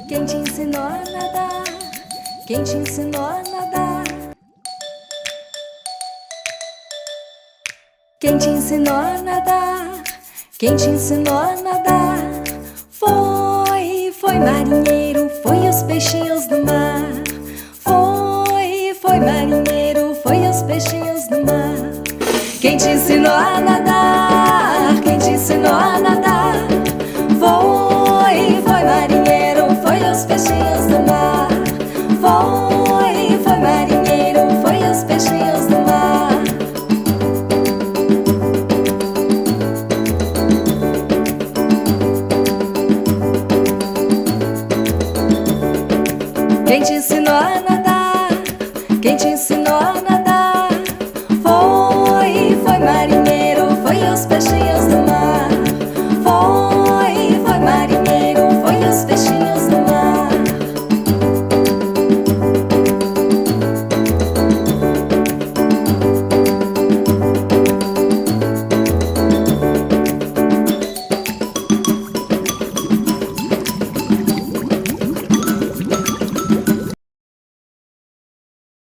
Quem te ensinou a nadar? Quem te ensinou a nadar? Quem te ensinou a nadar? Quem te ensinou a nadar? Foi marinheiro, foi os peixinhos do mar. Foi marinheiro, foi os peixinhos do mar. Quem te ensinou a nadar? Quem te ensinou a nadar? Foi marinheiro, foi os peixinhos do mar. Foi marinheiro, foi os peixinhos do mar. Quem te ensinou a nadar? Quem te ensinou